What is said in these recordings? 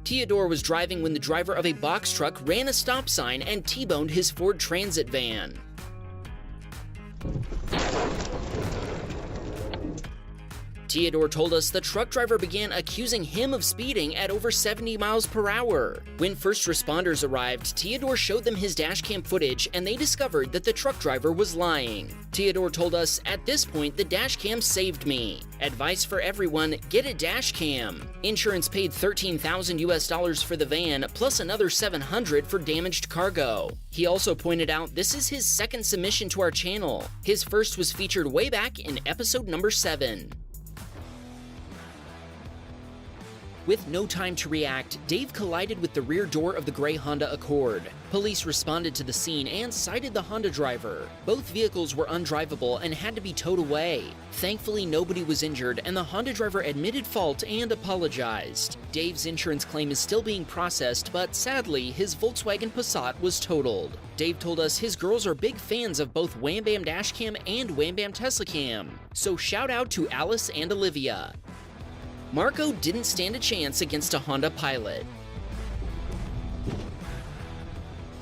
Theodore was driving when the driver of a box truck ran a stop sign and T-boned his Ford Transit van. Theodore told us the truck driver began accusing him of speeding at over 70 miles per hour. When first responders arrived, Theodore showed them his dashcam footage and they discovered that the truck driver was lying. Theodore told us, "At this point, the dashcam saved me. Advice for everyone, get a dashcam." Insurance paid $13,000 for the van, plus another $700 for damaged cargo. He also pointed out this is his second submission to our channel. His first was featured way back in episode number 7. With no time to react, Dave collided with the rear door of the gray Honda Accord. Police responded to the scene and cited the Honda driver. Both vehicles were undrivable and had to be towed away. Thankfully, nobody was injured, and the Honda driver admitted fault and apologized. Dave's insurance claim is still being processed, but sadly, his Volkswagen Passat was totaled. Dave told us his girls are big fans of both Wham Bam Dashcam and Wham Bam Tesla Cam, so shout out to Alice and Olivia. Marco didn't stand a chance against a Honda Pilot.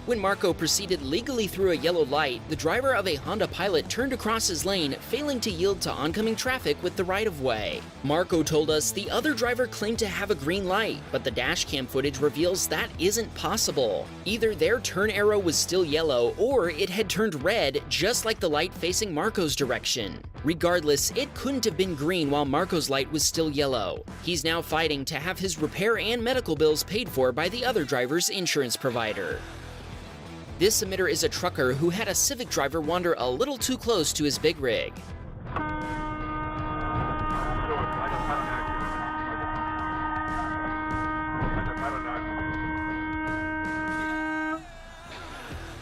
When Marco proceeded legally through a yellow light, the driver of a Honda Pilot turned across his lane, failing to yield to oncoming traffic with the right-of-way. Marco told us the other driver claimed to have a green light, but the dashcam footage reveals that isn't possible. Either their turn arrow was still yellow, or it had turned red, just like the light facing Marco's direction. Regardless, it couldn't have been green while Marco's light was still yellow. He's now fighting to have his repair and medical bills paid for by the other driver's insurance provider. This submitter is a trucker who had a Civic driver wander a little too close to his big rig.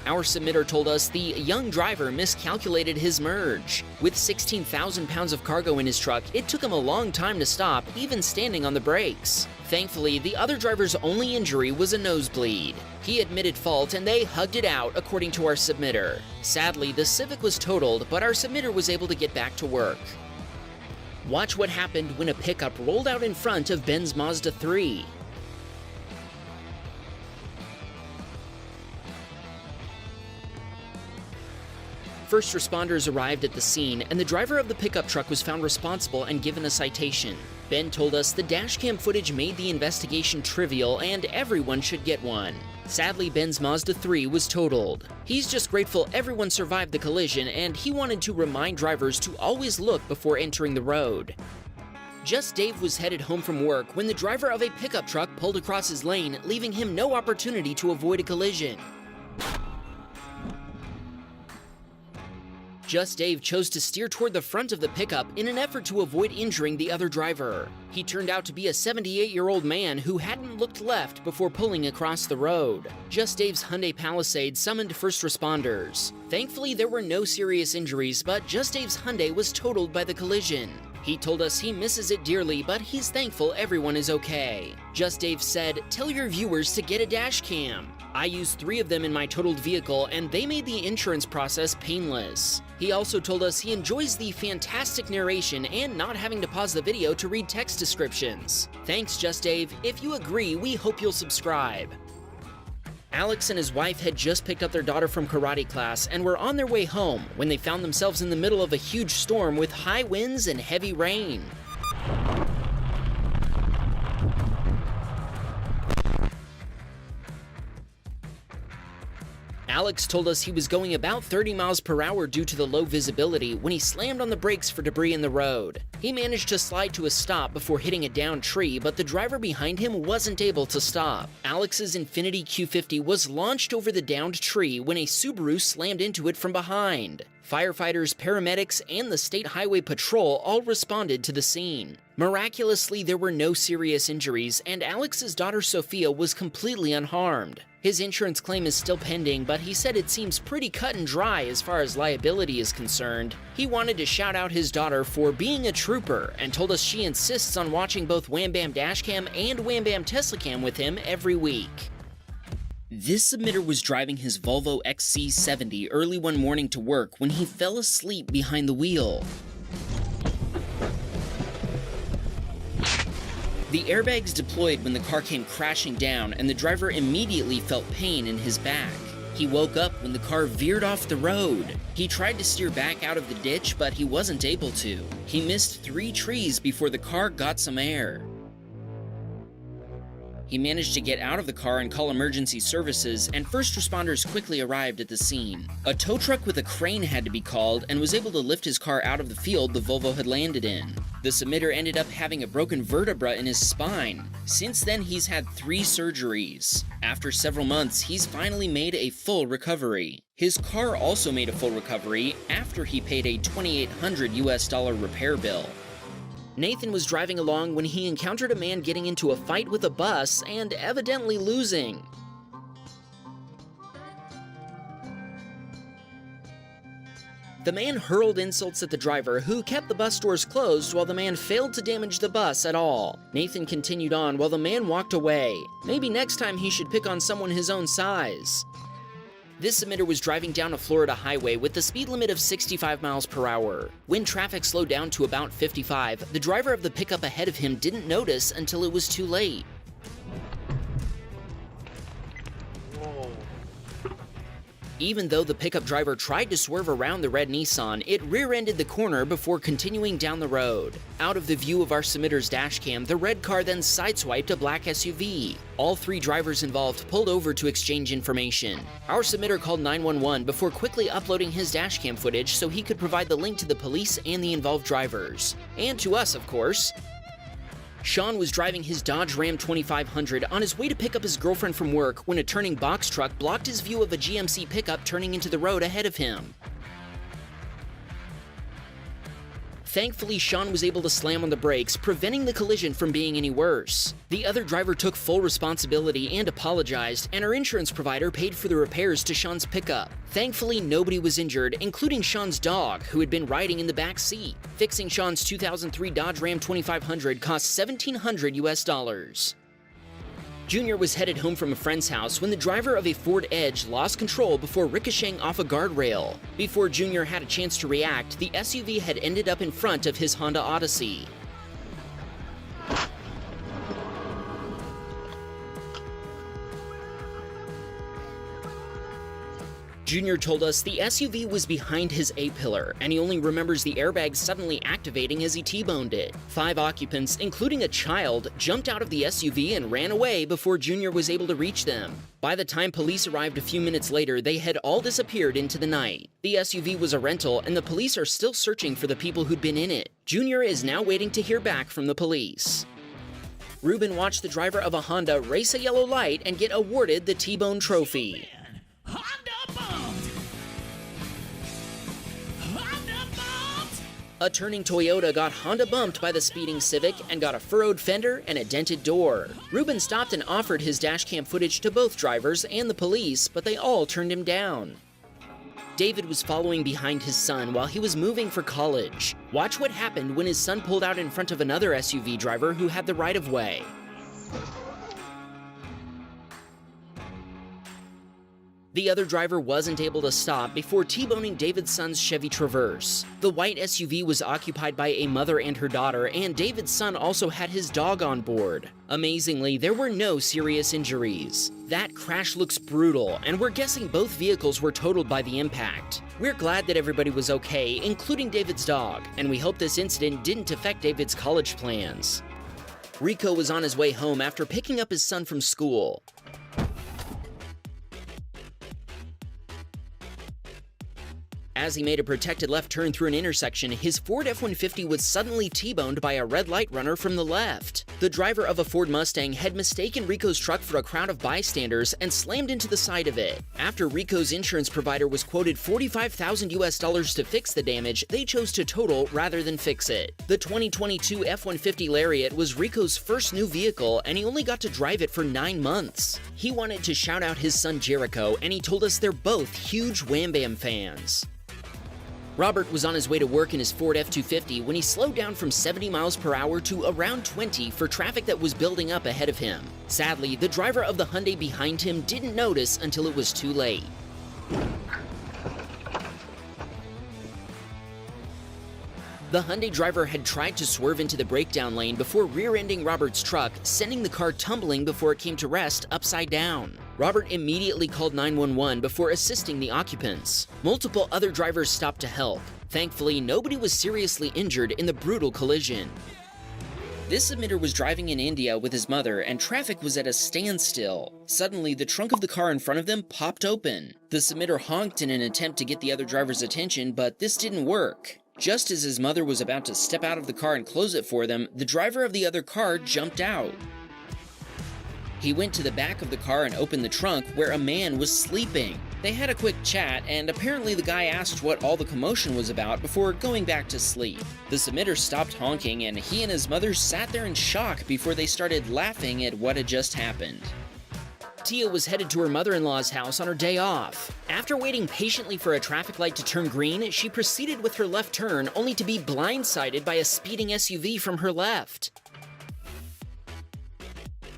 Our submitter told us the young driver miscalculated his merge. With 16,000 pounds of cargo in his truck, it took him a long time to stop, even standing on the brakes. Thankfully, the other driver's only injury was a nosebleed. He admitted fault and they hugged it out, according to our submitter. Sadly, the Civic was totaled, but our submitter was able to get back to work. Watch what happened when a pickup rolled out in front of Ben's Mazda 3. First responders arrived at the scene, and the driver of the pickup truck was found responsible and given a citation. Ben told us the dashcam footage made the investigation trivial and everyone should get one. Sadly, Ben's Mazda 3 was totaled. He's just grateful everyone survived the collision, and he wanted to remind drivers to always look before entering the road. Just Dave was headed home from work when the driver of a pickup truck pulled across his lane, leaving him no opportunity to avoid a collision. Just Dave chose to steer toward the front of the pickup in an effort to avoid injuring the other driver. He turned out to be a 78-year-old man who hadn't looked left before pulling across the road. Just Dave's Hyundai Palisade summoned first responders. Thankfully, there were no serious injuries, but Just Dave's Hyundai was totaled by the collision. He told us he misses it dearly, but he's thankful everyone is okay. Just Dave said, "Tell your viewers to get a dash cam. I used 3 of them in my totaled vehicle, and they made the insurance process painless." He also told us he enjoys the fantastic narration and not having to pause the video to read text descriptions. Thanks, Just Dave. If you agree, we hope you'll subscribe. Alex and his wife had just picked up their daughter from karate class and were on their way home when they found themselves in the middle of a huge storm with high winds and heavy rain. Alex told us he was going about 30 miles per hour due to the low visibility when he slammed on the brakes for debris in the road. He managed to slide to a stop before hitting a downed tree, but the driver behind him wasn't able to stop. Alex's Infiniti Q50 was launched over the downed tree when a Subaru slammed into it from behind. Firefighters, paramedics, and the State Highway Patrol all responded to the scene. Miraculously, there were no serious injuries, and Alex's daughter Sophia was completely unharmed. His insurance claim is still pending, but he said it seems pretty cut and dry as far as liability is concerned. He wanted to shout out his daughter for being a trooper and told us she insists on watching both Wham Bam Dashcam and Wham Bam Teslacam with him every week. This submitter was driving his Volvo XC70 early one morning to work when he fell asleep behind the wheel. The airbags deployed when the car came crashing down, and the driver immediately felt pain in his back. He woke up when the car veered off the road. He tried to steer back out of the ditch, but he wasn't able to. He missed 3 trees before the car got some air. He managed to get out of the car and call emergency services, and first responders quickly arrived at the scene. A tow truck with a crane had to be called and was able to lift his car out of the field the Volvo had landed in. The submitter ended up having a broken vertebra in his spine. Since then, he's had 3 surgeries. After several months, he's finally made a full recovery. His car also made a full recovery after he paid a $2,800 repair bill. Nathan was driving along when he encountered a man getting into a fight with a bus and evidently losing. The man hurled insults at the driver, who kept the bus doors closed while the man failed to damage the bus at all. Nathan continued on while the man walked away. Maybe next time he should pick on someone his own size. This submitter was driving down a Florida highway with the speed limit of 65 miles per hour. When traffic slowed down to about 55, the driver of the pickup ahead of him didn't notice until it was too late. Even though the pickup driver tried to swerve around the red Nissan, it rear-ended the corner before continuing down the road. Out of the view of our submitter's dashcam, the red car then sideswiped a black SUV. All 3 drivers involved pulled over to exchange information. Our submitter called 911 before quickly uploading his dashcam footage so he could provide the link to the police and the involved drivers. And to us, of course. Sean was driving his Dodge Ram 2500 on his way to pick up his girlfriend from work when a turning box truck blocked his view of a GMC pickup turning into the road ahead of him. Thankfully, Sean was able to slam on the brakes, preventing the collision from being any worse. The other driver took full responsibility and apologized, and our insurance provider paid for the repairs to Sean's pickup. Thankfully, nobody was injured, including Sean's dog, who had been riding in the back seat. Fixing Sean's 2003 Dodge Ram 2500 cost $1,700. Junior was headed home from a friend's house when the driver of a Ford Edge lost control before ricocheting off a guardrail. Before Junior had a chance to react, the SUV had ended up in front of his Honda Odyssey. Junior told us the SUV was behind his A-pillar, and he only remembers the airbag suddenly activating as he T-boned it. 5 occupants, including a child, jumped out of the SUV and ran away before Junior was able to reach them. By the time police arrived a few minutes later, they had all disappeared into the night. The SUV was a rental, and the police are still searching for the people who'd been in it. Junior is now waiting to hear back from the police. Ruben watched the driver of a Honda race a yellow light and get awarded the T-bone trophy. A turning Toyota got Honda bumped by the speeding Civic and got a furrowed fender and a dented door. Ruben stopped and offered his dashcam footage to both drivers and the police, but they all turned him down. David was following behind his son while he was moving for college. Watch what happened when his son pulled out in front of another SUV driver who had the right-of-way. The other driver wasn't able to stop before T-boning David's son's Chevy Traverse. The white SUV was occupied by a mother and her daughter, and David's son also had his dog on board. Amazingly, there were no serious injuries. That crash looks brutal, and we're guessing both vehicles were totaled by the impact. We're glad that everybody was okay, including David's dog, and we hope this incident didn't affect David's college plans. Rico was on his way home after picking up his son from school. as he made a protected left turn through an intersection, his Ford F-150 was suddenly T-boned by a red light runner from the left. The driver of a Ford Mustang had mistaken Rico's truck for a crowd of bystanders and slammed into the side of it. After Rico's insurance provider was quoted $45,000 to fix the damage, they chose to total rather than fix it. The 2022 F-150 Lariat was Rico's first new vehicle, and he only got to drive it for 9 months. He wanted to shout out his son Jericho, and he told us they're both huge Wham Bam fans. Robert was on his way to work in his Ford F-250 when he slowed down from 70 miles per hour to around 20 for traffic that was building up ahead of him. Sadly, the driver of the Hyundai behind him didn't notice until it was too late. The Hyundai driver had tried to swerve into the breakdown lane before rear-ending Robert's truck, sending the car tumbling before it came to rest upside down. Robert immediately called 911 before assisting the occupants. Multiple other drivers stopped to help. Thankfully, nobody was seriously injured in the brutal collision. This submitter was driving in India with his mother, and traffic was at a standstill. Suddenly, the trunk of the car in front of them popped open. The submitter honked in an attempt to get the other driver's attention, but this didn't work. Just as his mother was about to step out of the car and close it for them, the driver of the other car jumped out. He went to the back of the car and opened the trunk, where a man was sleeping. They had a quick chat, and apparently the guy asked what all the commotion was about before going back to sleep. The submitter stopped honking, and he and his mother sat there in shock before they started laughing at what had just happened. Tia was headed to her mother-in-law's house on her day off. After waiting patiently for a traffic light to turn green, she proceeded with her left turn, only to be blindsided by a speeding SUV from her left.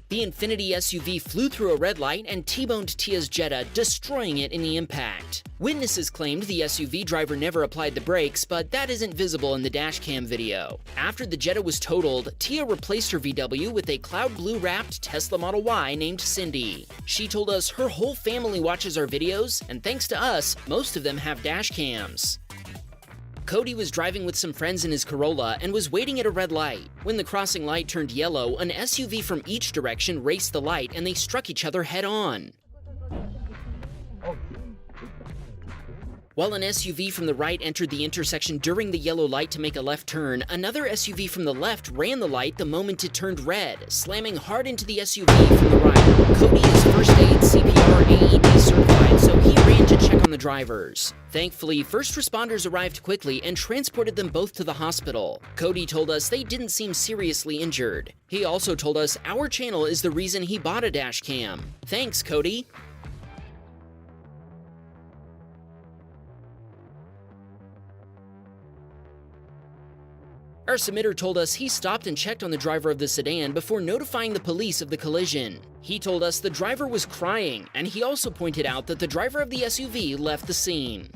The Infiniti SUV flew through a red light and T-boned Tia's Jetta, destroying it in the impact. Witnesses claimed the SUV driver never applied the brakes, but that isn't visible in the dashcam video. After the Jetta was totaled, Tia replaced her VW with a cloud blue-wrapped Tesla Model Y named Cindy. She told us her whole family watches our videos, and thanks to us, most of them have dashcams. Cody was driving with some friends in his Corolla and was waiting at a red light. When the crossing light turned yellow, an SUV from each direction raced the light and they struck each other head-on. While an SUV from the right entered the intersection during the yellow light to make a left turn, another SUV from the left ran the light the moment it turned red, slamming hard into the SUV from the right. Cody is first aid, CPR, AED certified, so he ran to check on the drivers. Thankfully, first responders arrived quickly and transported them both to the hospital. Cody told us they didn't seem seriously injured. He also told us our channel is the reason he bought a dashcam. Thanks, Cody. Our submitter told us he stopped and checked on the driver of the sedan before notifying the police of the collision. He told us the driver was crying, and he also pointed out that the driver of the SUV left the scene.